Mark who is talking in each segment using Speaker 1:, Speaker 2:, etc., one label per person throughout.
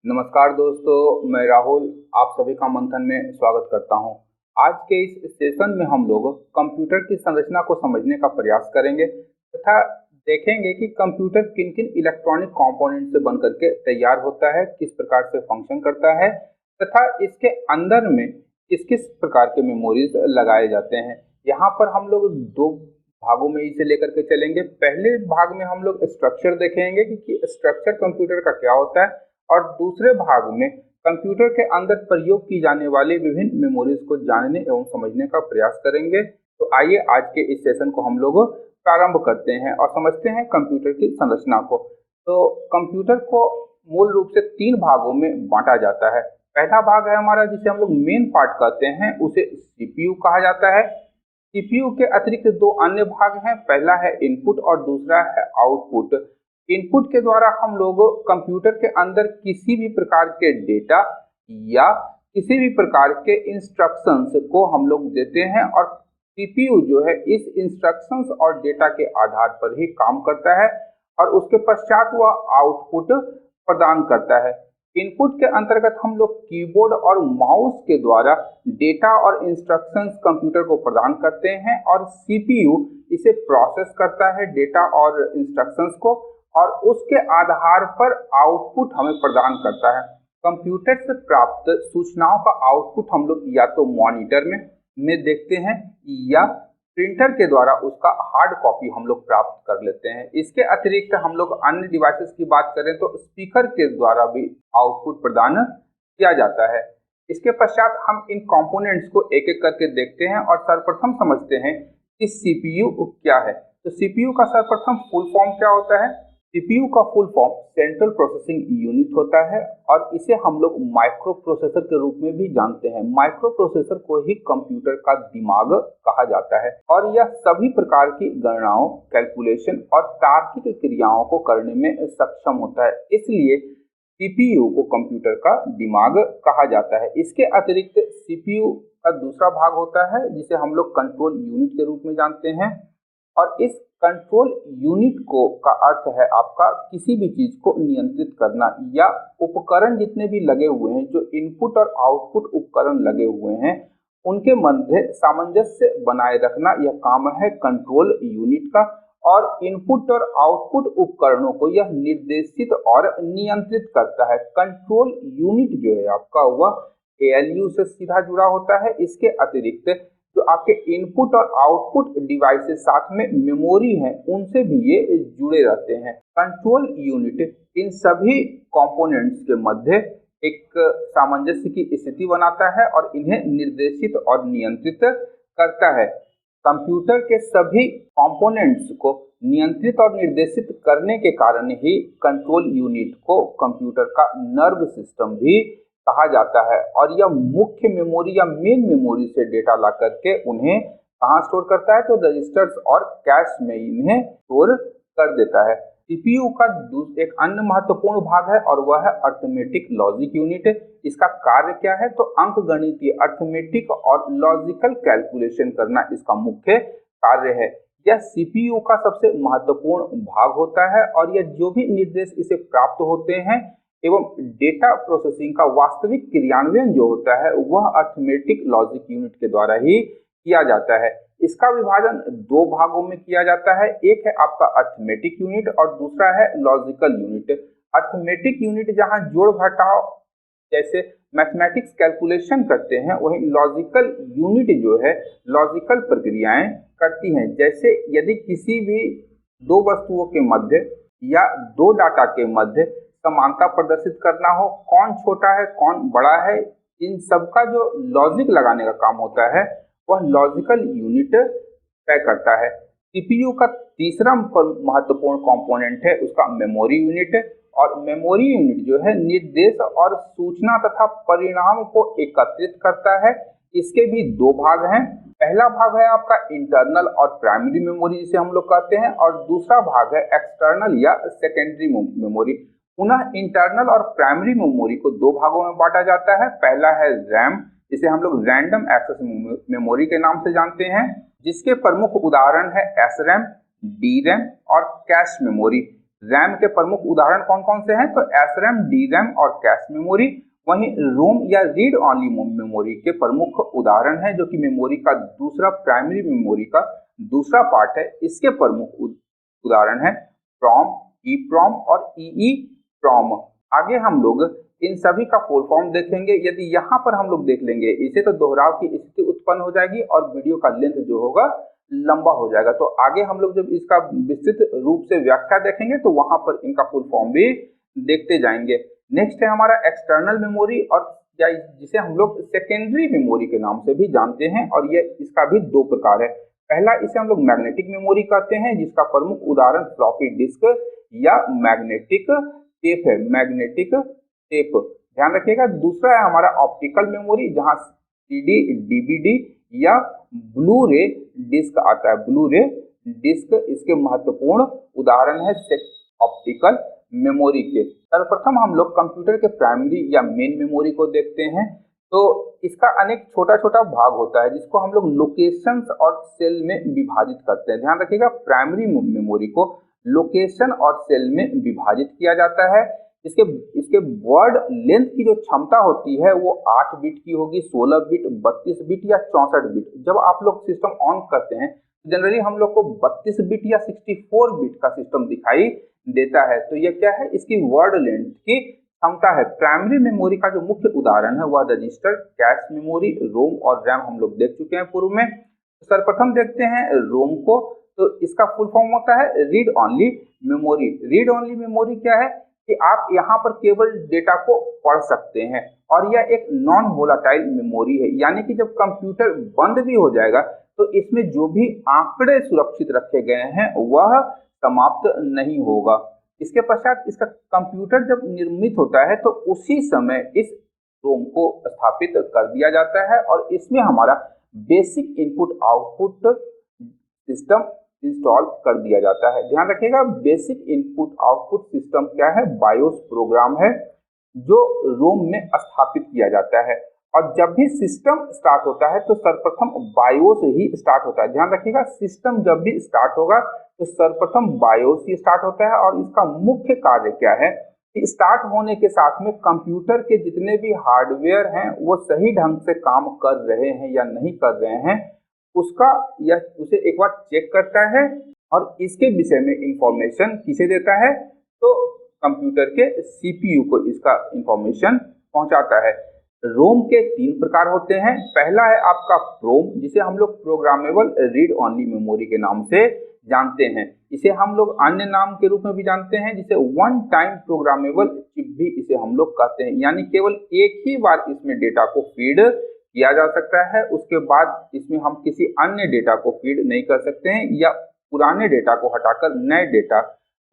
Speaker 1: नमस्कार दोस्तों, मैं राहुल आप सभी का मंथन में स्वागत करता हूं। आज के इस सेशन में हम लोग कंप्यूटर की संरचना को समझने का प्रयास करेंगे तथा देखेंगे कि कंप्यूटर किन किन इलेक्ट्रॉनिक कंपोनेंट से बनकर के तैयार होता है, किस प्रकार से फंक्शन करता है तथा इसके अंदर में किस किस प्रकार के मेमोरीज लगाए जाते हैं। यहाँ पर हम लोग दो भागों में इसे लेकर के चलेंगे। पहले भाग में हम लोग स्ट्रक्चर देखेंगे कि स्ट्रक्चर कंप्यूटर का क्या होता है, और दूसरे भाग में कंप्यूटर के अंदर प्रयोग की जाने वाली विभिन्न मेमोरीज को जानने एवं समझने का प्रयास करेंगे। तो आइए आज के इस सेशन को हम लोग प्रारंभ करते हैं और समझते हैं कंप्यूटर की संरचना को। तो कंप्यूटर को मूल रूप से तीन भागों में बांटा जाता है। पहला भाग है हमारा जिसे हम लोग मेन पार्ट कहते हैं, उसे सीपीयू कहा जाता है। सीपीयू के अतिरिक्त दो अन्य भाग हैं, पहला है इनपुट और दूसरा है आउटपुट। इनपुट के द्वारा हम लोग कंप्यूटर के अंदर किसी भी प्रकार के डेटा या किसी भी प्रकार के इंस्ट्रक्शंस को हम लोग देते हैं, और सीपीयू जो है इस इंस्ट्रक्शंस और डेटा के आधार पर ही काम करता है और उसके पश्चात वह आउटपुट प्रदान करता है। इनपुट के अंतर्गत हम लोग कीबोर्ड और माउस के द्वारा डेटा और इंस्ट्रक्शंस कंप्यूटर को प्रदान करते हैं, और सीपीयू इसे प्रोसेस करता है डेटा और इंस्ट्रक्शंस को, और उसके आधार पर आउटपुट हमें प्रदान करता है। कंप्यूटर से प्राप्त सूचनाओं का आउटपुट हम लोग या तो मॉनिटर में देखते हैं या प्रिंटर के द्वारा उसका हार्ड कॉपी हम लोग प्राप्त कर लेते हैं। इसके अतिरिक्त हम लोग अन्य डिवाइसेस की बात करें तो स्पीकर के द्वारा भी आउटपुट प्रदान किया जाता है। इसके पश्चात हम इन कंपोनेंट्स को एक एक करके देखते हैं और सर्वप्रथम समझते हैं कि सीपीयू क्या है। तो सीपीयू का सर्वप्रथम फुल फॉर्म क्या होता है? सीपीयू का full form central processing unit होता है, और इसे हम लोग माइक्रो प्रोसेसर के रूप में भी जानते हैं। माइक्रो प्रोसेसर को ही कंप्यूटर का दिमाग कहा जाता है, और यह सभी प्रकार की गणनाओं, कैलकुलेशन और तार्किक क्रियाओं को करने में सक्षम होता है। इसलिए सीपीयू को कंप्यूटर का दिमाग कहा जाता है। इसके अतिरिक्त सीपीयू का दूसरा भाग होता है जिसे हम लोग कंट्रोल यूनिट के रूप में जानते हैं, और इस कंट्रोल यूनिट को का अर्थ है आपका किसी भी चीज को नियंत्रित करना, या उपकरण जितने भी लगे हुए हैं, जो इनपुट और आउटपुट उपकरण लगे हुए हैं, उनके मध्य सामंजस्य बनाए रखना, यह काम है कंट्रोल यूनिट का। और इनपुट और आउटपुट उपकरणों को यह निर्देशित और नियंत्रित करता है। कंट्रोल यूनिट जो है आपका वह एएलयू से सीधा जुड़ा होता है। इसके अतिरिक्त जो आपके इनपुट और आउटपुट डिवाइसेस साथ में मेमोरी हैं, उनसे भी ये जुड़े रहते हैं। कंट्रोल यूनिट इन सभी कंपोनेंट्स के मध्य एक सामंजस्य की स्थिति बनाता है और इन्हें निर्देशित और नियंत्रित करता है। कंप्यूटर के सभी कंपोनेंट्स को नियंत्रित और निर्देशित करने के कारण ही कंट्रोल यूनिट को कंप्यूटर का नर्व सिस्टम भी कहा जाता है, और यह मुख्य मेमोरी या मेन मेमोरी से डेटा ला करके उन्हें कहाँ स्टोर करता है? तो रजिस्टर्स और कैश में इन्हें स्टोर कर देता है। सीपीयू का एक अन्य महत्वपूर्ण भाग है और वह है अर्थमेटिक लॉजिक यूनिट। इसका कार्य क्या है? तो अंकगणितीय, अर्थमेटिक और लॉजिकल कैलकुलेशन करना इसका मुख्य कार्य है। यह सीपीयू का सबसे महत्वपूर्ण भाग होता है, और यह जो भी निर्देश इसे प्राप्त होते हैं एवं डेटा प्रोसेसिंग का वास्तविक क्रियान्वयन जो होता है वह अर्थमेटिक लॉजिक यूनिट के द्वारा ही किया जाता है। इसका विभाजन दो भागों में किया जाता है, एक है आपका अर्थमेटिक यूनिट और दूसरा है लॉजिकल यूनिट। अर्थमेटिक यूनिट जहां जोड़ घटाव जैसे मैथमेटिक्स कैलकुलेशन करते हैं, वहीं लॉजिकल यूनिट जो है लॉजिकल प्रक्रियाएं करती हैं। जैसे यदि किसी भी दो वस्तुओं के मध्य या दो डाटा के मध्य समानता प्रदर्शित करना हो, कौन छोटा है कौन बड़ा है, इन सब का जो लॉजिक लगाने का काम होता है वह लॉजिकल यूनिट तय करता है। सीपीयू का तीसरा महत्वपूर्ण कंपोनेंट है उसका मेमोरी यूनिट, और मेमोरी यूनिट जो है निर्देश और सूचना तथा परिणाम को एकत्रित करता है। इसके भी दो भाग हैं। पहला भाग है आपका इंटरनल और प्राइमरी मेमोरी जिसे हम लोग कहते हैं, और दूसरा भाग है एक्सटर्नल या सेकेंडरी मेमोरी। पुनः इंटरनल और प्राइमरी मेमोरी को दो भागों में बांटा जाता है। पहला है रैम, जिसे हम लोग रैंडम एक्सेस मेमोरी के नाम से जानते हैं, जिसके प्रमुख उदाहरण है एसरैम, डीरैम और कैश मेमोरी। रैम के प्रमुख उदाहरण कौन कौन से हैं? तो SRAM, DRAM और कैश मेमोरी। वहीं रोम या रीड ऑनली मेमोरी के प्रमुख उदाहरण हैं, जो कि मेमोरी का दूसरा प्राइमरी मेमोरी का दूसरा पार्ट है। इसके प्रमुख उदाहरण है फ्रॉम, EEPROM और EEPROM। आगे हम लोग इन सभी का फुल फॉर्म देखेंगे। यदि यहाँ पर हम लोग देख लेंगे इसे तो दोहराव की स्थिति उत्पन्न हो जाएगी और वीडियो का लेंथ जो होगा लंबा हो जाएगा। तो आगे हम लोग जब इसका विस्तृत रूप से व्याख्या देखेंगे तो वहां पर इनका फुल फॉर्म भी देखते जाएंगे। नेक्स्ट है हमारा एक्सटर्नल मेमोरी, और या जिसे हम लोग सेकेंडरी मेमोरी के नाम से भी जानते हैं, और ये इसका भी दो प्रकार है। पहला इसे हम लोग मैग्नेटिक मेमोरी कहते हैं, जिसका प्रमुख उदाहरण फ्लॉपी डिस्क या मैग्नेटिक टेप है, मैग्नेटिक टेप, ध्यान रखिएगा। दूसरा है हमारा ऑप्टिकल मेमोरी, जहां CD, DVD या ब्लू रे डिस्क आता है, ब्लू रे डिस्क इसके महत्वपूर्ण उदाहरण है ऑप्टिकल मेमोरी के। सर्वप्रथम हम लोग कंप्यूटर के प्राइमरी या मेन मेमोरी को देखते हैं। तो इसका अनेक छोटा छोटा भाग होता है, जिसको हम लोग लोकेशंस और सेल में विभाजित करते हैं। ध्यान रखिएगा, प्राइमरी मेमोरी को लोकेशन और सेल में विभाजित किया जाता है। इसके वर्ड लेंथ की जो क्षमता होती है वो 8 बिट की होगी, 16 बिट, 32 बिट या 64 बिट। जब आप लोग सिस्टम ऑन करते हैं जनरली हम लोग को 32 बिट या 64 बिट का सिस्टम दिखाई देता है। तो यह क्या है? इसकी वर्ड लेंथ की क्षमता है। प्राइमरी मेमोरी का जो मुख्य उदाहरण है वह रजिस्टर, कैश मेमोरी, रोम और रैम हम लोग देख चुके हैं पूर्व में। सर्वप्रथम देखते हैं रोम को। तो इसका फुल फॉर्म होता है read only memory. Read only memory क्या है कि आप यहाँ पर केवल डेटा को पढ़ सकते हैं, और यह एक नॉन वोलाटाइल मेमोरी है, यानी कि जब कंप्यूटर बंद भी हो जाएगा तो इसमें जो भी आंकड़े सुरक्षित रखे गए हैं वह समाप्त नहीं होगा। इसके पश्चात इसका कंप्यूटर जब निर्मित होता है तो उसी समय इस रोम को स्थापित कर दिया जाता है, और इसमें हमारा basic input output system install कर दिया जाता है। ध्यान रखिएगा, बेसिक इनपुट आउटपुट सिस्टम क्या है? बायोस प्रोग्राम है, जो रोम में स्थापित किया जाता है। और जब भी सिस्टम स्टार्ट होता है तो सर्वप्रथम बायोस ही स्टार्ट होता है। ध्यान रखिएगा, सिस्टम जब भी स्टार्ट होगा तो सर्वप्रथम बायोस ही स्टार्ट होता है। और इसका मुख्य कार्य क्या है कि स्टार्ट होने के साथ में कंप्यूटर के जितने भी हार्डवेयर हैं वो सही ढंग से काम कर रहे हैं या नहीं कर रहे हैं, उसका या उसे एक बार चेक करता है, और इसके विषय में इंफॉर्मेशन किसे देता है? तो कंप्यूटर के CPU को इसका इंफॉर्मेशन पहुंचाता है। रोम के 3 प्रकार होते हैं। पहला है आपका प्रोम, जिसे हम लोग प्रोग्रामेबल रीड ऑनली मेमोरी के नाम से जानते हैं। इसे हम लोग अन्य नाम के रूप में भी जानते हैं, जिसे वन टाइम प्रोग्रामेबल चिप भी इसे हम लोग कहते हैं, यानी केवल एक ही बार इसमें डेटा को फीड किया जा सकता है। उसके बाद इसमें हम किसी अन्य डेटा को फीड नहीं कर सकते हैं, या पुराने डेटा को हटाकर नए डेटा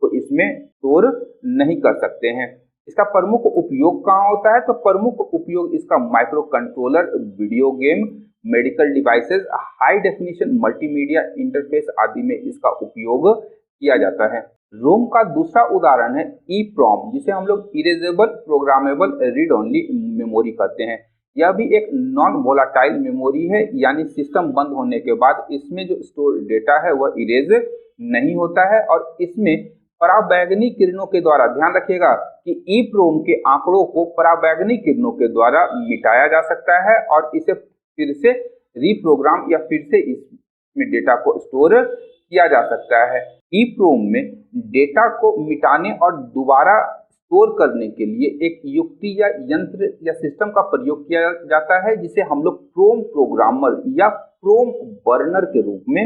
Speaker 1: को इसमें स्टोर नहीं कर सकते हैं। इसका प्रमुख उपयोग कहाँ होता है? तो प्रमुख उपयोग इसका micro controller, video game, medical devices, high definition multimedia interface आदि में इसका उपयोग किया जाता है। रोम का दूसरा उदाहरण है EEPROM, जिसे हम लोग erasable programmable read only memory कहते हैं। यह भी एक नॉन वोलाटाइल मेमोरी है, यानी सिस्टम बंद होने के बाद इसमें जो स्टोर डेटा है वह इरेज नहीं होता है, और इसमें पराबैंगनी किरणों के द्वारा, ध्यान रखिएगा कि EEPROM के आंकड़ों को पराबैंगनी किरणों के द्वारा मिटाया जा सकता है, और इसे फिर से रीप्रोग्राम या फिर से इसमें डेटा को स्टोर किया जा सकता है। EEPROM में डेटा को मिटाने और दोबारा स्टोर करने के लिए एक युक्ति या यंत्र या सिस्टम का प्रयोग किया जाता है, जिसे हम लोग प्रोम प्रोग्रामर या प्रोम बर्नर के रूप में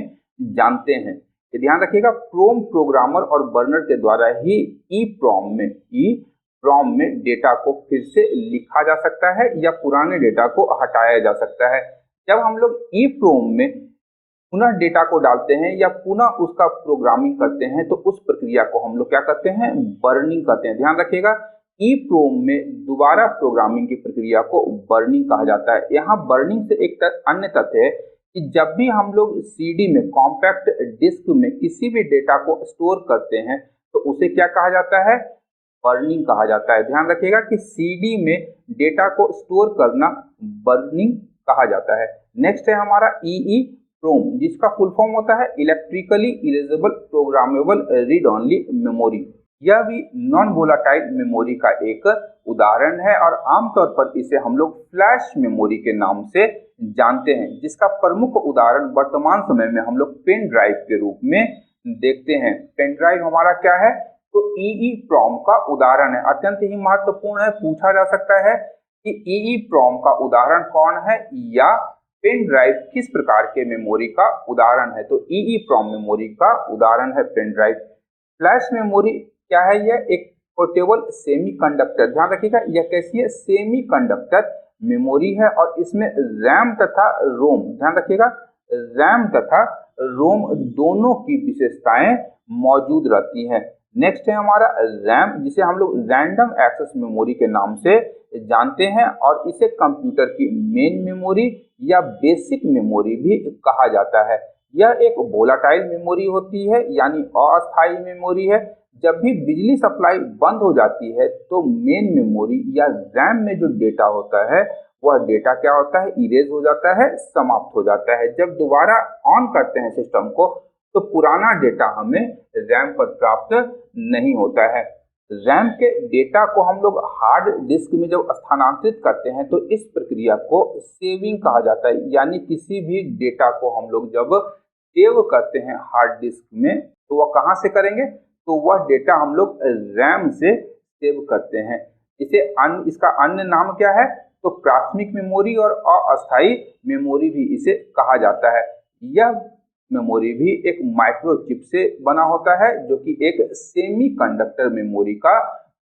Speaker 1: जानते हैं। ये ध्यान रखिएगा, प्रोम प्रोग्रामर और बर्नर के द्वारा ही EEPROM में डेटा को फिर से लिखा जा सकता है या पुराने डेटा को हटाया जा सकता है। जब हम लोग EEPROM में पुनः डेटा को डालते हैं या पुनः उसका प्रोग्रामिंग करते हैं तो उस प्रक्रिया को हम लोग क्या करते हैं? बर्निंग कहते हैं। ध्यान रखिएगा, EEPROM में दोबारा प्रोग्रामिंग की प्रक्रिया को बर्निंग कहा जाता है। यहाँ बर्निंग से एक अन्य तथ्य है कि जब भी हम लोग CD में, कॉम्पैक्ट डिस्क में किसी भी डेटा को स्टोर करते हैं तो उसे क्या कहा जाता है? बर्निंग कहा जाता है। ध्यान रखिएगा कि CD में डेटा को स्टोर करना बर्निंग कहा जाता है। नेक्स्ट है हमारा EEPROM, जिसका फुल फॉर्म होता है electrically erasable programmable read only memory. यह भी नॉन वोलाटाइल मेमोरी का एक उदाहरण है और आमतौर पर इसे हम लोग फ्लैश मेमोरी के नाम से जानते हैं, जिसका प्रमुख उदाहरण वर्तमान समय में हम लोग पेन ड्राइव के रूप में देखते हैं। पेन ड्राइव हमारा क्या है, तो EEPROM का उदाहरण है। अत्यंत ही महत्वपूर्ण है, पूछा जा सकता है कि EEPROM का उदाहरण कौन है या पेन ड्राइव किस प्रकार के मेमोरी का उदाहरण है। तो EEPROM मेमोरी का उदाहरण है पेन ड्राइव। फ्लैश मेमोरी क्या है, यह एक पोर्टेबल सेमीकंडक्टर, ध्यान रखिएगा यह कैसी है, सेमीकंडक्टर मेमोरी है और इसमें रैम तथा रोम, ध्यान रखिएगा रैम तथा रोम दोनों की विशेषताएं मौजूद रहती हैं। नेक्स्ट है हमारा रैम, जिसे हम लोग रैंडम एक्सेस मेमोरी के नाम से जानते हैं और इसे कंप्यूटर की मेन मेमोरी या बेसिक मेमोरी भी कहा जाता है। यह एक वोलाटाइल मेमोरी होती है, यानी अस्थायी मेमोरी है। जब भी बिजली सप्लाई बंद हो जाती है तो मेन मेमोरी या रैम में जो डेटा होता है वह डेटा क्या होता है, इरेज हो जाता है, समाप्त हो जाता है। जब दोबारा ऑन करते हैं सिस्टम को तो पुराना डेटा हमें रैम पर प्राप्त नहीं होता है। रैम के डेटा को हम लोग हार्ड डिस्क में जब स्थानांतरित करते हैं तो इस प्रक्रिया को सेविंग कहा जाता है, यानी किसी भी डेटा को हम लोग जब सेव करते हैं हार्ड डिस्क में तो वह कहाँ से करेंगे, तो वह डेटा हम लोग रैम से सेव करते हैं। इसका अन्य नाम क्या है, तो प्राथमिक मेमोरी और अस्थायी मेमोरी भी इसे कहा जाता है। यह मेमोरी भी एक माइक्रोचिप से बना होता है जो कि एक सेमीकंडक्टर मेमोरी का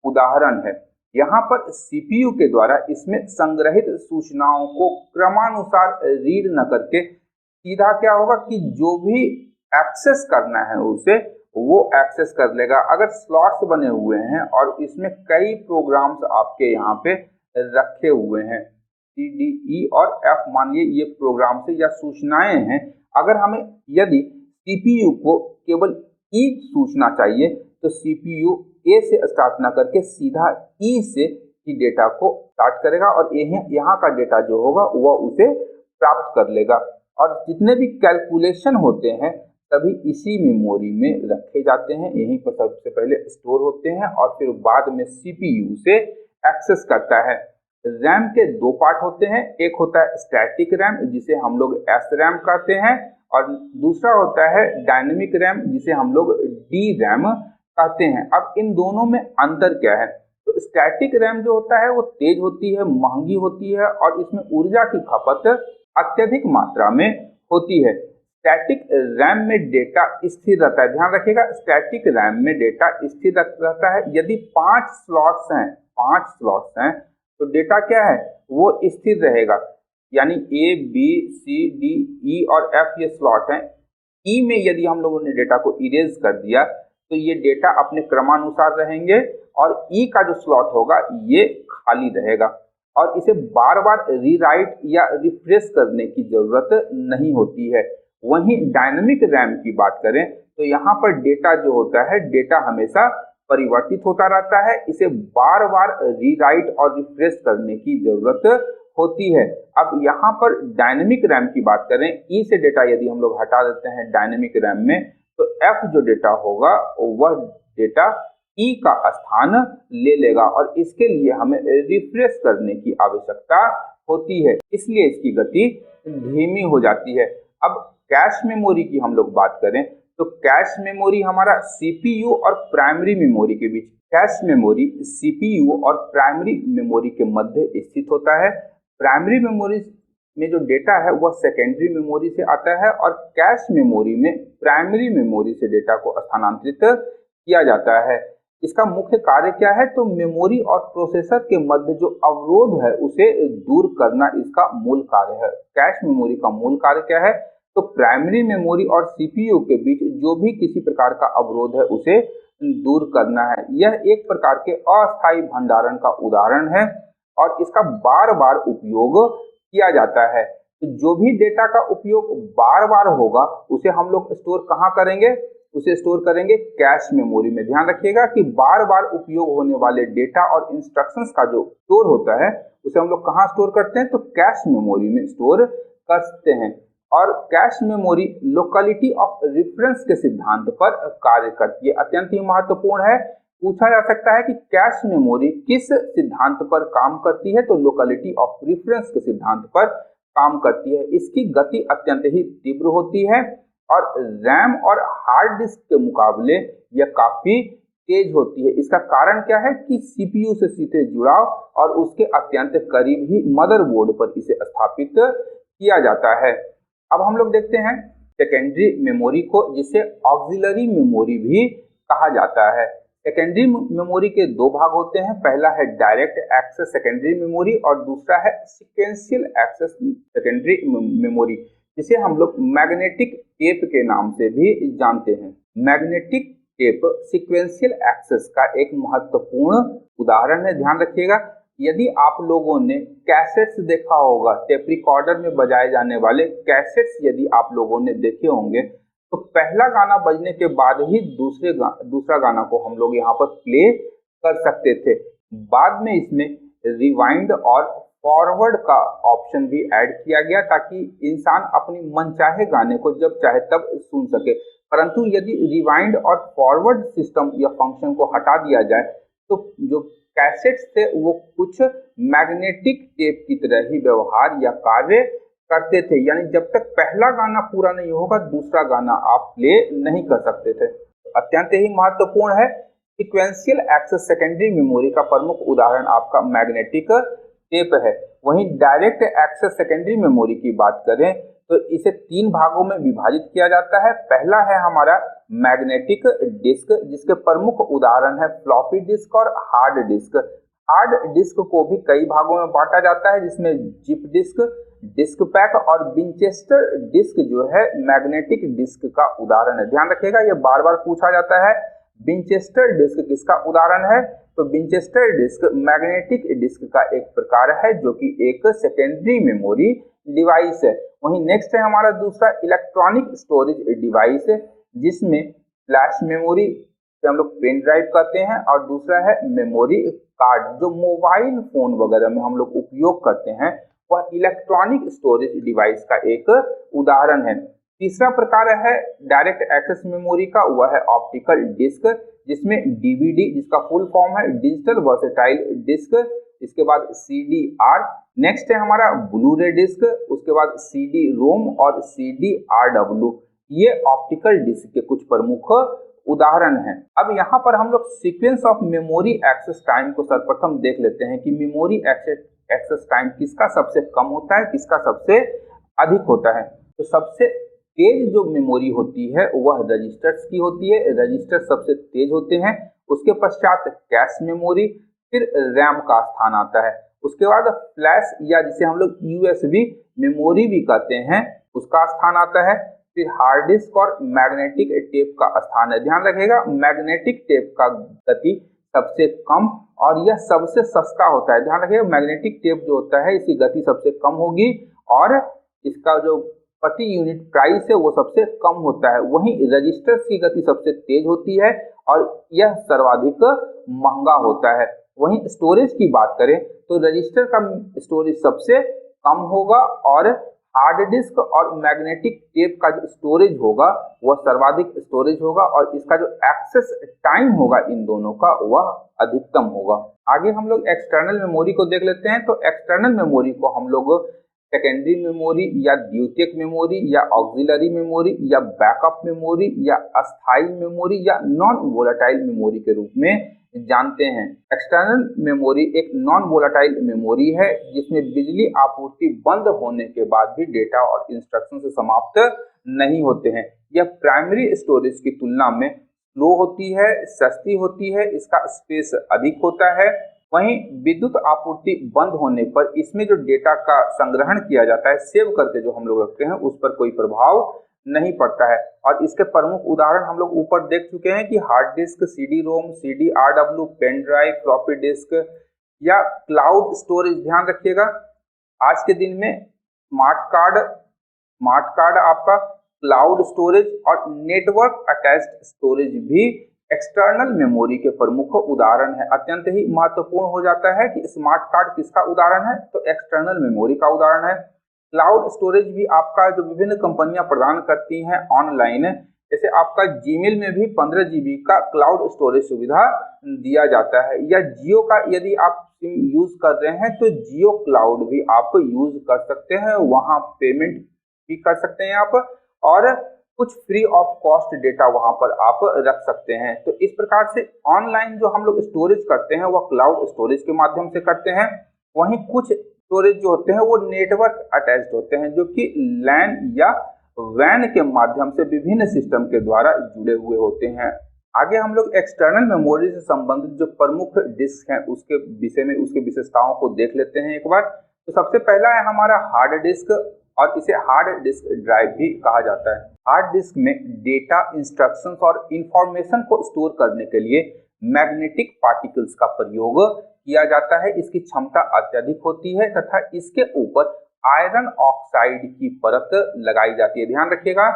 Speaker 1: उदाहरण है। यहाँ पर सीपीयू के द्वारा इसमें संग्रहित सूचनाओं को क्रमानुसार रीड न करके सीधा क्या होगा कि जो भी एक्सेस करना है उसे वो एक्सेस कर लेगा। अगर स्लॉट्स बने हुए हैं और इसमें कई प्रोग्राम्स आपके यहाँ पे रखे हुए हैं, C, D, E और F मानिए ये प्रोग्राम्स या सूचनाएं हैं, अगर हमें यदि सीपीयू को केवल E सूचना चाहिए तो सीपीयू A से स्टार्ट ना करके सीधा E से ही डेटा को स्टार्ट करेगा और यहाँ का डेटा जो होगा वह उसे प्राप्त कर लेगा। और जितने भी कैलकुलेशन होते हैं तभी इसी मेमोरी में रखे जाते हैं, यहीं पर सबसे पहले स्टोर होते हैं और फिर बाद में सीपीयू से एक्सेस करता है। रैम के दो पार्ट होते हैं, एक होता है स्टैटिक रैम जिसे हम लोग एस रैम कहते हैं और दूसरा होता है डायनेमिक रैम जिसे हम लोग डी रैम कहते हैं। अब इन दोनों में अंतर क्या है, तो स्टैटिक रैम जो होता है वो तेज होती है, महंगी होती है और इसमें ऊर्जा की खपत अत्यधिक मात्रा में होती है। स्टैटिक रैम में डेटा स्थिर रहता है, ध्यान रखिएगा स्टैटिक रैम में डेटा स्थिर रहता है। यदि 5 स्लॉट्स हैं तो डेटा क्या है वो स्थिर रहेगा, यानी A, B, C, D, E और F ये स्लॉट हैं। E में यदि हम लोगों ने डेटा को इरेज कर दिया तो ये डेटा अपने क्रमानुसार रहेंगे और E का जो स्लॉट होगा ये खाली रहेगा और इसे बार बार रीराइट या रिफ्रेश करने की जरूरत नहीं होती है। वहीं डायनेमिक रैम की बात करें तो यहाँ पर डेटा जो होता है डेटा हमेशा परिवर्तित होता रहता है, इसे बार बार रीराइट और रिफ्रेश करने की जरूरत होती है। अब यहाँ पर डायनेमिक रैम की बात करें, ई से डेटा यदि हम लोग हटा देते हैं डायनेमिक रैम में तो एफ जो डेटा होगा वह डेटा ई का स्थान ले लेगा और इसके लिए हमें रिफ्रेश करने की आवश्यकता होती है, इसलिए इसकी गति धीमी हो जाती है। अब कैश मेमोरी की हम लोग बात करें तो कैश मेमोरी हमारा सीपीयू और प्राइमरी मेमोरी के बीच, कैश मेमोरी सीपीयू और प्राइमरी मेमोरी के मध्य स्थित होता है। प्राइमरी मेमोरी में जो डेटा है वह सेकेंडरी मेमोरी से आता है और कैश मेमोरी में प्राइमरी मेमोरी से डेटा को स्थानांतरित किया जाता है। इसका मुख्य कार्य क्या है, तो मेमोरी और प्रोसेसर के मध्य जो अवरोध है उसे दूर करना इसका मूल कार्य है। कैश मेमोरी का मूल कार्य क्या है, तो प्राइमरी मेमोरी और सीपीयू के बीच जो भी किसी प्रकार का अवरोध है उसे दूर करना है। यह एक प्रकार के अस्थायी भंडारण का उदाहरण है और इसका बार बार उपयोग किया जाता है। तो जो भी डेटा का उपयोग बार बार होगा उसे हम लोग स्टोर कहाँ करेंगे, उसे स्टोर करेंगे कैश मेमोरी में। ध्यान रखिएगा कि बार बार उपयोग होने वाले डेटा और इंस्ट्रक्शंस का जो स्टोर होता है उसे हम लोग कहाँ स्टोर करते हैं, तो कैश मेमोरी में स्टोर कर सकते हैं। और cache memory locality of reference के सिद्धांत पर कार्य करती है। अत्यंत ही महत्वपूर्ण है पूछा जा सकता है कि कैश मेमोरी किस सिद्धांत पर काम करती है, तो लोकेलिटी ऑफ प्रेफरेंस के सिद्धांत पर काम करती है। इसकी गति अत्यंत ही तीव्र होती है और रैम और हार्ड डिस्क के मुकाबले यह काफी तेज होती है। इसका कारण क्या है कि सीपीयू से सीधे जुड़ाव और उसके अत्यंत करीब ही मदरबोर्ड पर इसे स्थापित किया जाता है। अब हम लोग देखते हैं सेकेंडरी मेमोरी को, जिसे ऑक्सिलरी मेमोरी भी कहा जाता है। सेकेंडरी मेमोरी के दो भाग होते हैं, पहला है डायरेक्ट एक्सेस सेकेंडरी मेमोरी और दूसरा है सीक्वेंशियल एक्सेस सेकेंडरी मेमोरी, जिसे हम लोग मैग्नेटिक टेप के नाम से भी जानते हैं। मैग्नेटिक टेप सीक्वेंशियल एक्सेस का एक महत्वपूर्ण उदाहरण है। ध्यान रखिएगा, यदि आप लोगों ने कैसेट्स देखा होगा, टेप रिकॉर्डर में बजाए जाने वाले कैसेट्स यदि आप लोगों ने देखे होंगे, तो पहला गाना बजने के बाद ही दूसरा गाना को हम लोग यहाँ पर प्ले कर सकते थे। बाद में इसमें रिवाइंड और फॉरवर्ड का ऑप्शन भी ऐड किया गया ताकि इंसान अपनी मनचाहे गाने को जब चाहे तब सुन सके। परंतु यदि रिवाइंड और फॉरवर्ड सिस्टम या फंक्शन को हटा दिया जाए तो जो कैसेट्स थे वो कुछ मैग्नेटिक टेप की तरह ही व्यवहार या कार्य करते थे, यानी जब तक पहला गाना पूरा नहीं होगा दूसरा गाना आप प्ले नहीं कर सकते थे। अत्यंत ही महत्वपूर्ण है। सीक्वेंशियल एक्सेस सेकेंडरी मेमोरी का प्रमुख उदाहरण आपका मैग्नेटिक टेप है। वहीं डायरेक्ट एक्सेस सेकेंडरी मेमोरी की बात करें तो इसे तीन भागों में विभाजित किया जाता है। पहला है हमारा मैग्नेटिक डिस्क, जिसके प्रमुख उदाहरण है फ्लॉपी डिस्क और हार्ड डिस्क। हार्ड डिस्क को भी कई भागों में बांटा जाता है, जिसमें जिप डिस्क, डिस्क पैक और विंचेस्टर डिस्क जो है मैग्नेटिक डिस्क का उदाहरण है। ध्यान रखिएगा, ये बार बार पूछा जाता है विंचेस्टर डिस्क किसका उदाहरण है, तो विंचेस्टर डिस्क मैग्नेटिक डिस्क का एक प्रकार है जो कि एक सेकेंडरी मेमोरी डिवाइस है। वहीं नेक्स्ट है हमारा दूसरा इलेक्ट्रॉनिक स्टोरेज डिवाइस, जिसमें फ्लैश मेमोरी से हम लोग पेन ड्राइव कहते हैं, और दूसरा है मेमोरी कार्ड जो मोबाइल फोन वगैरह में हम लोग उपयोग करते हैं, वह इलेक्ट्रॉनिक स्टोरेज डिवाइस का एक उदाहरण है। तीसरा प्रकार है डायरेक्ट एक्सेस मेमोरी का, वह है ऑप्टिकल डिस्क, जिसमें डीवीडी, जिसका फुल फॉर्म है डिजिटल वर्सेटाइल डिस्क, इसके बाद CDR, नेक्स्ट है हमारा ब्लू रे डिस्क, उसके बाद CD-ROM और CDRW। ये ऑप्टिकल डिस्क के कुछ प्रमुख उदाहरण हैं। अब यहाँ पर हम लोग sequence of memory access time को सर्वप्रथम देख लेते हैं कि मेमोरी एक्सेस टाइम किसका सबसे कम होता है, किसका सबसे अधिक होता है। तो सबसे तेज जो मेमोरी होती है वह रजिस्टर्स की होती है, रजिस्टर सबसे तेज होते हैं। उसके पश्चात कैश मेमोरी, फिर रैम का स्थान आता है, उसके बाद फ्लैश या जिसे हम लोग USB मेमोरी भी कहते हैं उसका स्थान आता है, फिर हार्ड डिस्क और मैग्नेटिक टेप का स्थान है। ध्यान रखिएगा, मैग्नेटिक टेप का गति सबसे कम और यह सबसे सस्ता होता है। ध्यान रखिएगा, मैग्नेटिक टेप जो होता है इसकी गति सबसे कम होगी और इसका जो प्रति यूनिट प्राइस है वो सबसे कम होता है। वहीं रजिस्टर्स की गति सबसे तेज होती है और यह सर्वाधिक महंगा होता है। वहीं स्टोरेज की बात करें तो रजिस्टर का स्टोरेज सबसे कम होगा और हार्ड डिस्क और मैग्नेटिक टेप का जो स्टोरेज होगा वह सर्वाधिक स्टोरेज होगा और इसका जो एक्सेस टाइम होगा इन दोनों का वह अधिकतम होगा। आगे हम लोग एक्सटर्नल मेमोरी को देख लेते हैं। तो एक्सटर्नल मेमोरी को हम लोग सेकेंडरी मेमोरी या द्वितीयक मेमोरी या ऑक्सिलरी मेमोरी या बैकअप मेमोरी या अस्थायी मेमोरी या नॉन वोलेटाइल मेमोरी के रूप में जानते हैं। एक्सटर्नल मेमोरी एक नॉन वोलेटाइल मेमोरी है जिसमें बिजली आपूर्ति बंद होने के बाद भी डेटा और इंस्ट्रक्शन से समाप्त नहीं होते हैं। यह प्राइमरी स्टोरेज की तुलना में स्लो होती है, सस्ती होती है, इसका स्पेस अधिक होता है। वहीं विद्युत आपूर्ति बंद होने पर इसमें जो डेटा का संग्रहण किया जाता है, सेव करके जो हम लोग रखते हैं, उस पर कोई प्रभाव नहीं पड़ता है। और इसके प्रमुख उदाहरण हम लोग ऊपर देख चुके हैं कि hard disk, CD-ROM, CDRW, pen drive, floppy disk या क्लाउड स्टोरेज। ध्यान रखिएगा, आज के दिन में स्मार्ट कार्ड आपका क्लाउड स्टोरेज और नेटवर्क अटैच्ड स्टोरेज भी एक्सटर्नल मेमोरी के प्रमुख उदाहरण है। अत्यंत ही महत्वपूर्ण हो जाता है कि स्मार्ट कार्ड किसका उदाहरण है, तो एक्सटर्नल मेमोरी का उदाहरण है। क्लाउड स्टोरेज भी आपका जो विभिन्न कंपनियां प्रदान करती हैं ऑनलाइन, जैसे आपका जीमेल में भी 15 GB का क्लाउड स्टोरेज सुविधा दिया जाता है, या जियो का यदि आप सिम यूज कर रहे हैं तो जियो क्लाउड भी आप यूज कर सकते हैं, वहां पेमेंट भी कर सकते हैं आप, और कुछ फ्री ऑफ कॉस्ट डेटा वहां पर आप रख सकते हैं। तो इस प्रकार से ऑनलाइन जो हम लोग स्टोरेज करते हैं वह क्लाउड स्टोरेज के माध्यम से करते हैं। वहीं कुछ स्टोरेज जो होते हैं वो नेटवर्क अटैच्ड होते हैं, जो कि लैन या वैन के माध्यम से विभिन्न सिस्टम के द्वारा जुड़े हुए होते हैं। आगे हम लोग एक्सटर्नल मेमोरी से संबंधित जो प्रमुख डिस्क हैं उसके विषय में, उसके विशेषताओं को देख लेते हैं एक बार। तो सबसे पहला है हमारा हार्ड डिस्क, और इसे हार्ड डिस्क ड्राइव भी कहा जाता है। हार्ड डिस्क में डेटा, इंस्ट्रक्शंस और इंफॉर्मेशन को स्टोर करने के लिए मैग्नेटिक पार्टिकल्स का प्रयोग किया जाता है। इसकी क्षमता अत्यधिक होती है तथा इसके ऊपर आयरन ऑक्साइड की परत लगाई जाती है। ध्यान रखिएगा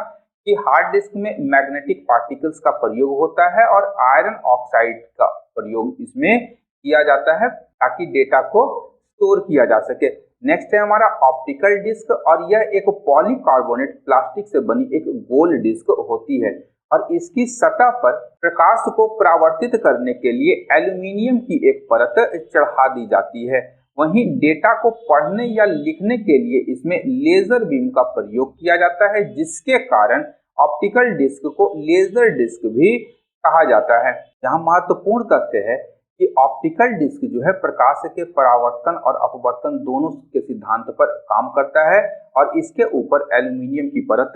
Speaker 1: कि हार्ड डिस्क में मैग्नेटिक पार्टिकल्स का प्रयोग होता है और आयरन ऑक्साइड का प्रयोग इसमें किया जाता है ताकि डेटा को स्टोर किया जा सके। नेक्स्ट है हमारा ऑप्टिकल डिस्क, और यह एक पॉलीकार्बोनेट प्लास्टिक से बनी एक गोल डिस्क होती है और इसकी सतह पर प्रकाश को परावर्तित करने के लिए एल्यूमिनियम की एक परत चढ़ा दी जाती है। वहीं डेटा को पढ़ने या लिखने के लिए इसमें लेजर बीम का प्रयोग किया जाता है, जिसके कारण ऑप्टिकल डिस्क को लेजर डिस्क भी कहा जाता है। यहाँ महत्वपूर्ण तथ्य है कि ऑप्टिकल डिस्क जो है प्रकाश के परावर्तन और अपवर्तन दोनों के सिद्धांत पर काम करता है और इसके ऊपर एल्यूमिनियम की परत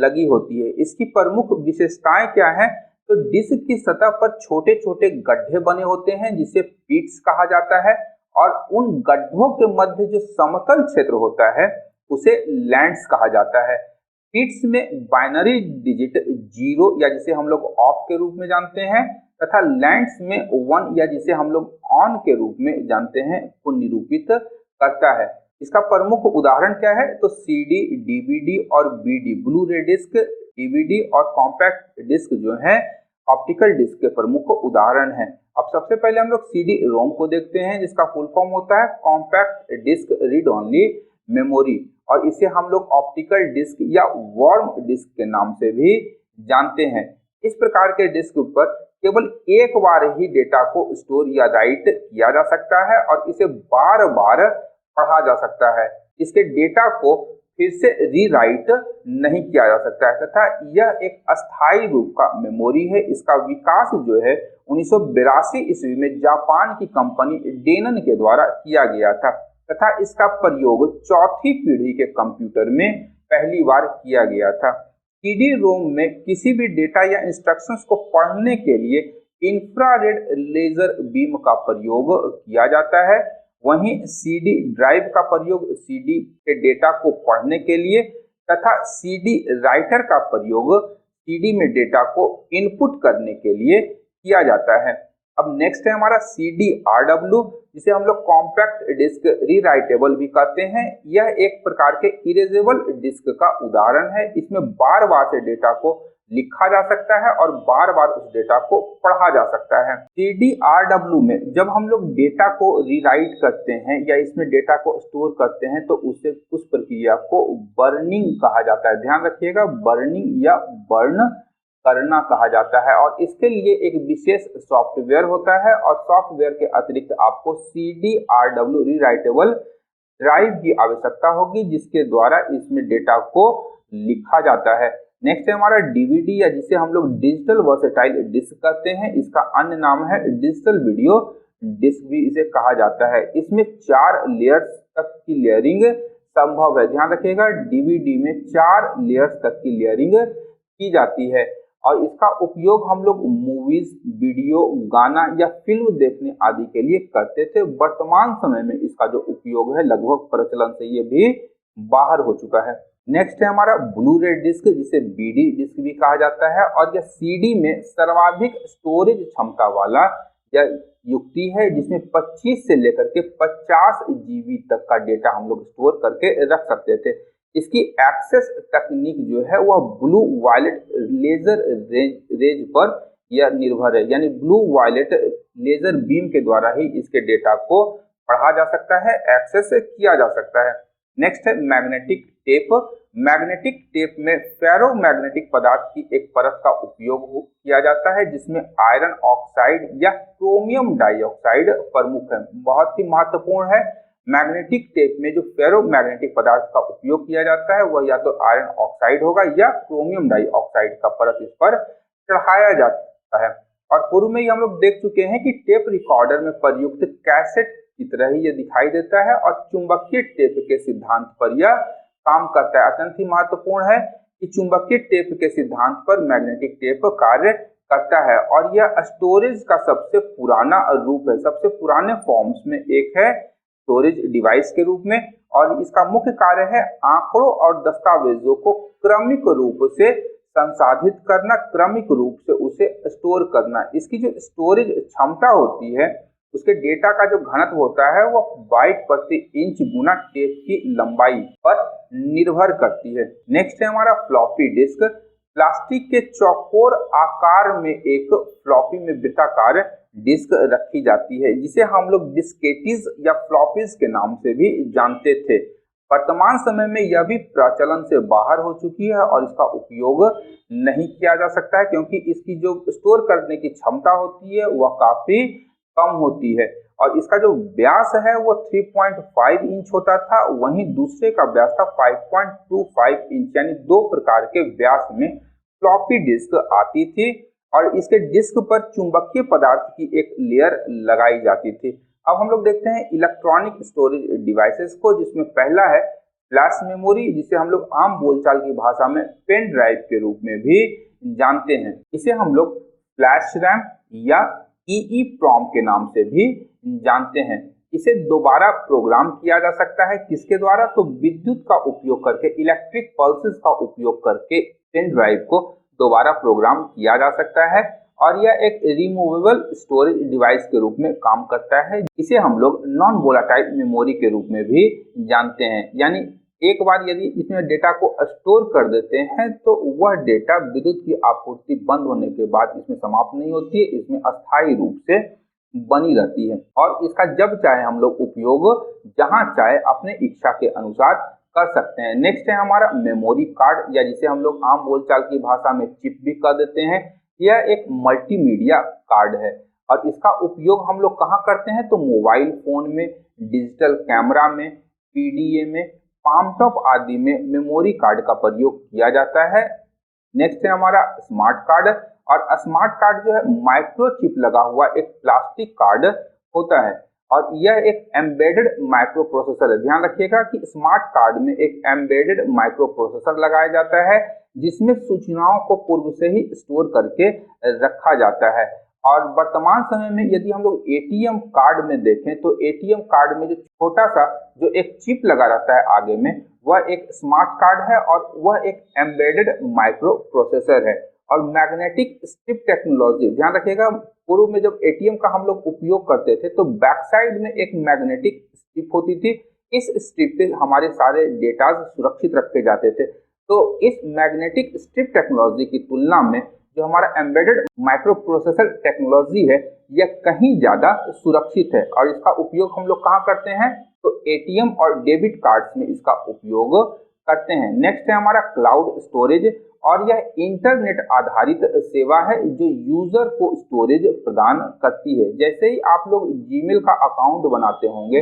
Speaker 1: लगी होती है। इसकी प्रमुख विशेषताएं क्या है? तो डिस्क की सतह पर छोटे छोटे गड्ढे बने होते हैं जिसे पिट्स कहा जाता है, और उन गड्ढों के मध्य जो समतल क्षेत्र होता है उसे लैंड्स कहा जाता है। पिट्स में बाइनरी डिजिट 0 या जिसे हम लोग ऑफ के रूप में जानते हैं तथा लैंड्स में 1 या जिसे हम लोग ऑन के रूप में जानते हैं को निरूपित करता है। इसका प्रमुख उदाहरण क्या है? तो सीडी, डीवीडी और बीडी, ब्लू रे डिस्क, डीवीडी और कॉम्पैक्ट डिस्क जो है ऑप्टिकल डिस्क के प्रमुख उदाहरण हैं। अब सबसे पहले हम लोग सीडी रोम को देखते हैं, जिसका फुल फॉर्म होता है compact disk read only memory, और इसे हम लोग ऑप्टिकल डिस्क या वर्म डिस्क के नाम से भी जानते हैं। इस प्रकार के डिस्क पर केवल एक बार ही डेटा को स्टोर या राइट किया जा सकता है और इसे बार बार पढ़ा जा सकता है। इसके डेटा को फिर से रीराइट नहीं किया जा सकता है तथा यह एक अस्थायी रूप का मेमोरी है। इसका विकास जो है 1982 ईस्वी में जापान की कंपनी डेनन के द्वारा किया गया था तथा इसका प्रयोग चौथी पीढ़ी के कंप्यूटर में पहली बार किया गया था। सीडी रोम में किसी भी डेटा या इंस्ट्रक्शंस को पढ़ने के लिए इंफ्रारेड लेजर बीम का प्रयोग किया जाता है। वहीं सीडी ड्राइव का प्रयोग सीडी के डेटा को पढ़ने के लिए तथा सीडी राइटर का प्रयोग सीडी में डेटा को इनपुट करने के लिए किया जाता है। अब नेक्स्ट है हमारा CDRW, जिसे हम लोग कॉम्पैक्ट डिस्क रीराइटेबल भी कहते हैं। यह एक प्रकार के इरेजेबल डिस्क का उदाहरण है। इसमें बार बार से डेटा को लिखा जा सकता है और बार बार उस डेटा को पढ़ा जा सकता है। CDRW में जब हम लोग डेटा को रीराइट करते हैं या इसमें डेटा को स्टोर करते हैं तो उस प्रक्रिया को बर्निंग कहा जाता है। ध्यान रखिएगा, बर्निंग या बर्न करना कहा जाता है, और इसके लिए एक विशेष सॉफ्टवेयर होता है और सॉफ्टवेयर के अतिरिक्त आपको CDRW रीराइटेबल ड्राइव की आवश्यकता होगी जिसके द्वारा इसमें डेटा को लिखा जाता है। नेक्स्ट है हमारा डीवीडी, या जिसे हम लोग डिजिटल वर्सेटाइल डिस्क कहते हैं। इसका अन्य नाम है डिजिटल वीडियो डिस्क भी इसे कहा जाता है। इसमें 4 लेयर्स तक की लेयरिंग संभव है। ध्यान रखिएगा, डीवीडी में 4 लेयर्स तक की लेयरिंग की जाती है और इसका उपयोग हम लोग मूवीज, वीडियो, गाना या फिल्म देखने आदि के लिए करते थे। वर्तमान समय में इसका जो उपयोग है लगभग प्रचलन से ये भी बाहर हो चुका है। नेक्स्ट है हमारा ब्लू रे डिस्क, जिसे बीडी डिस्क भी कहा जाता है, और यह सीडी में सर्वाधिक स्टोरेज क्षमता वाला यह युक्ति है जिसमें 25 से लेकर के 50 GB तक का डेटा हम लोग स्टोर करके रख सकते थे। इसकी एक्सेस तकनीक जो है वह ब्लू वायलेट लेजर रेज पर यह निर्भर है, यानी ब्लू वायलेट लेजर बीम के द्वारा ही इसके डेटा को पढ़ा जा सकता है, एक्सेस किया जा सकता है। नेक्स्ट है मैग्नेटिक टेप। मैग्नेटिक टेप में फेरोमैग्नेटिक पदार्थ की एक परत का उपयोग किया जाता है जिसमें आयरन ऑक्साइड या क्रोमियम डाइऑक्साइड प्रमुख है। बहुत ही महत्वपूर्ण है, मैग्नेटिक टेप में जो फेरोमैग्नेटिक पदार्थ का उपयोग किया जाता है वह या तो आयरन ऑक्साइड होगा या क्रोमियम डाइऑक्साइड का परत इस पर चढ़ाया जाता है। और पूर्व में ही हम लोग देख चुके हैं कि टेप रिकॉर्डर में प्रयुक्त कैसेट की तरह ही ये दिखाई देता है और चुंबकीय टेप के सिद्धांत पर यह काम करता है। अत्यंत ही महत्वपूर्ण है कि चुंबकीय टेप के सिद्धांत पर मैग्नेटिक टेप कार्य करता है और यह स्टोरेज का सबसे पुराना रूप है, सबसे पुराने फॉर्म्स में एक है स्टोरेज डिवाइस के रूप में। और इसका मुख्य कार्य है आंकड़ों और दस्तावेजों को क्रमिक रूप से संसाधित करना, क्रमिक रूप से उसे स्टोर करना। इसकी जो स्टोरेज क्षमता होती है, उसके डेटा का जो घनत्व होता है वो बाइट प्रति इंच गुना टेप की लंबाई पर निर्भर करती है। नेक्स्ट है हमारा फ्लॉपी डिस्क। प्लास्टिक के चौकोर आकार में एक फ्लॉपी में वृत्ताकार डिस्क रखी जाती है जिसे हम लोग डिस्केटीज या फ्लॉपीज के नाम से भी जानते थे। वर्तमान समय में यह भी प्रचलन से बाहर हो चुकी है और इसका उपयोग नहीं किया जा सकता है क्योंकि इसकी जो स्टोर करने की क्षमता होती है वह काफी कम होती है और इसका जो व्यास है वो 3.5 इंच होता था, वहीं दूसरे का व्यास था 5.25 इंच, यानी दो प्रकार के व्यास में फ्लॉपी डिस्क आती थी और इसके डिस्क पर चुंबकीय पदार्थ की एक लेयर लगाई जाती थी। अब हम लोग देखते हैं इलेक्ट्रॉनिक स्टोरेज डिवाइसेस को, जिसमें पहला है फ्लैश मेमोरी, जिसे हम लोग आम बोलचाल की भाषा में पेन ड्राइव के रूप में भी जानते हैं। इसे हम लोग फ्लैश रैम या EEPROM के नाम से भी जानते हैं। इसे दोबारा प्रोग्राम किया जा सकता है, किसके द्वारा? तो विद्युत का उपयोग करके, इलेक्ट्रिक पल्सेस का उपयोग करके पेन ड्राइव को दोबारा प्रोग्राम किया जा सकता है और यह एक रिमूवेबल स्टोरेज डिवाइस के रूप में काम करता है। इसे हम लोग नॉन वोलाटाइल मेमोरी के रूप में भी जानते हैं, यानी एक बार यदि इसमें डेटा को स्टोर कर देते हैं तो वह डेटा विद्युत की आपूर्ति बंद होने के बाद इसमें समाप्त नहीं होती है, इसमें अस्थायी रूप से बनी रहती है और इसका जब चाहे हम लोग उपयोग जहां चाहे अपने इच्छा के अनुसार कर सकते हैं। नेक्स्ट है हमारा मेमोरी कार्ड, या जिसे हम लोग आम बोलचाल की भाषा में चिप भी कह देते हैं। यह एक मल्टीमीडिया कार्ड है और इसका उपयोग हम लोग कहाँ करते हैं? तो मोबाइल फोन में, डिजिटल कैमरा में, PDA में, पामटॉप आदि में मेमोरी कार्ड का प्रयोग किया जाता है। नेक्स्ट है हमारा स्मार्ट कार्ड, और स्मार्ट कार्ड जो है माइक्रोचिप लगा हुआ एक प्लास्टिक कार्ड होता है और यह एक एम्बेडेड माइक्रो प्रोसेसर है। ध्यान रखिएगा कि स्मार्ट कार्ड में एक एम्बेडेड माइक्रो प्रोसेसर लगाया जाता है जिसमें सूचनाओं को पूर्व से ही स्टोर करके रखा जाता है। और वर्तमान समय में यदि हम लोग ATM कार्ड में देखें तो ATM कार्ड में जो छोटा सा जो एक चिप लगा रहता है आगे में, वह एक स्मार्ट कार्ड है और वह एक एम्बेडेड माइक्रो प्रोसेसर है। और मैग्नेटिक स्ट्रिप टेक्नोलॉजी, ध्यान रखिएगा, पूर्व में जब ATM का हम लोग उपयोग करते थे तो बैक साइड में एक मैग्नेटिक स्ट्रिप होती थी। इस स्ट्रिप पे हमारे सारे डेटा सुरक्षित रखे जाते थे। तो इस मैग्नेटिक स्ट्रिप टेक्नोलॉजी की तुलना में जो हमारा एम्बेडेड माइक्रो प्रोसेसर टेक्नोलॉजी है यह कहीं ज्यादा सुरक्षित है और इसका उपयोग हम लोग कहाँ करते हैं? तो ATM और डेबिट कार्ड्स में इसका उपयोग करते हैं। नेक्स्ट है हमारा क्लाउड स्टोरेज, और यह इंटरनेट आधारित सेवा है जो यूजर को स्टोरेज प्रदान करती है। जैसे ही आप लोग जीमेल का अकाउंट बनाते होंगे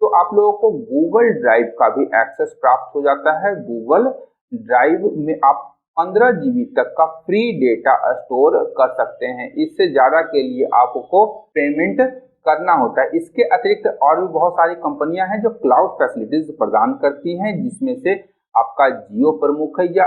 Speaker 1: तो आप लोगों को गूगल ड्राइव का भी एक्सेस प्राप्त हो जाता है। गूगल ड्राइव में आप 15 GB तक का फ्री डेटा स्टोर कर सकते हैं। इससे ज्यादा के लिए आपको पेमेंट करना होता है। इसके अतिरिक्त और भी बहुत सारी कंपनियां हैं जो क्लाउड फैसिलिटीज प्रदान करती हैं, जिसमें से आपका जियो प्रमुख है या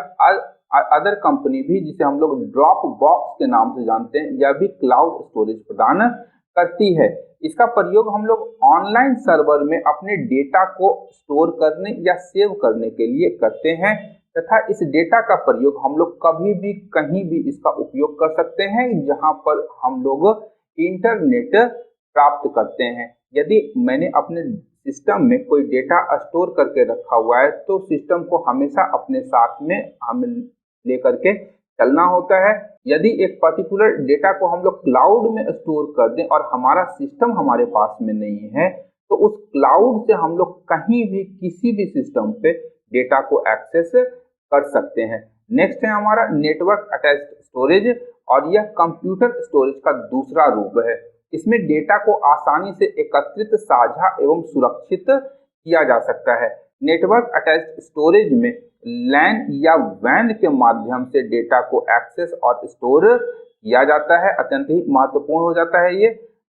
Speaker 1: अदर कंपनी भी जिसे हम लोग ड्रॉप बॉक्स के नाम से जानते हैं, यह भी क्लाउड स्टोरेज प्रदान करती है। इसका प्रयोग हम लोग ऑनलाइन सर्वर में अपने डेटा को स्टोर करने या सेव करने के लिए करते हैं तथा इस डेटा का प्रयोग हम लोग कभी भी कहीं भी इसका उपयोग कर सकते हैं जहां पर हम लोग इंटरनेट प्राप्त करते हैं। यदि मैंने अपने सिस्टम में कोई डेटा स्टोर करके रखा हुआ है तो सिस्टम को हमेशा अपने साथ में हम लेकर के चलना होता है। यदि एक पर्टिकुलर डेटा को हम लोग क्लाउड में स्टोर कर दें और हमारा सिस्टम हमारे पास में नहीं है तो उस क्लाउड से हम लोग कहीं भी किसी भी सिस्टम पे डेटा को एक्सेस कर सकते हैं। नेक्स्ट है हमारा नेटवर्क अटैच्ड स्टोरेज, और यह कंप्यूटर स्टोरेज का दूसरा रूप है। इसमें डेटा को आसानी से एकत्रित, साझा एवं सुरक्षित किया जा सकता है। नेटवर्क अटैच्ड स्टोरेज में लैन या वैन के माध्यम से डेटा को एक्सेस और स्टोर किया जाता है। अत्यंत ही महत्वपूर्ण हो जाता है ये।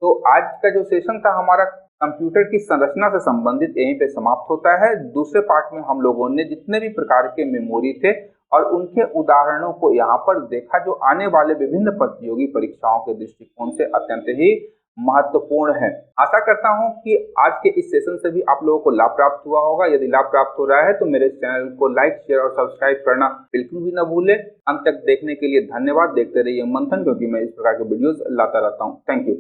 Speaker 1: तो आज का जो सेशन था हमारा कंप्यूटर की संरचना से संबंधित यहीं पे समाप्त होता है। दूसरे पार्ट में हम लोगों ने जितने भी प्रकार के मेमोरी थे और उनके उदाहरणों को यहाँ पर देखा, जो आने वाले विभिन्न प्रतियोगी परीक्षाओं के दृष्टिकोण से अत्यंत ही महत्वपूर्ण है। आशा करता हूं कि आज के इस सेशन से भी आप लोगों को लाभ प्राप्त हुआ होगा। यदि लाभ प्राप्त हो रहा है तो मेरे चैनल को लाइक, शेयर और सब्सक्राइब करना बिल्कुल भी न भूलें। अंत तक देखने के लिए धन्यवाद। देखते रहिए मंथन, क्योंकि मैं इस प्रकार के वीडियोस लाता रहता हूं। Thank you.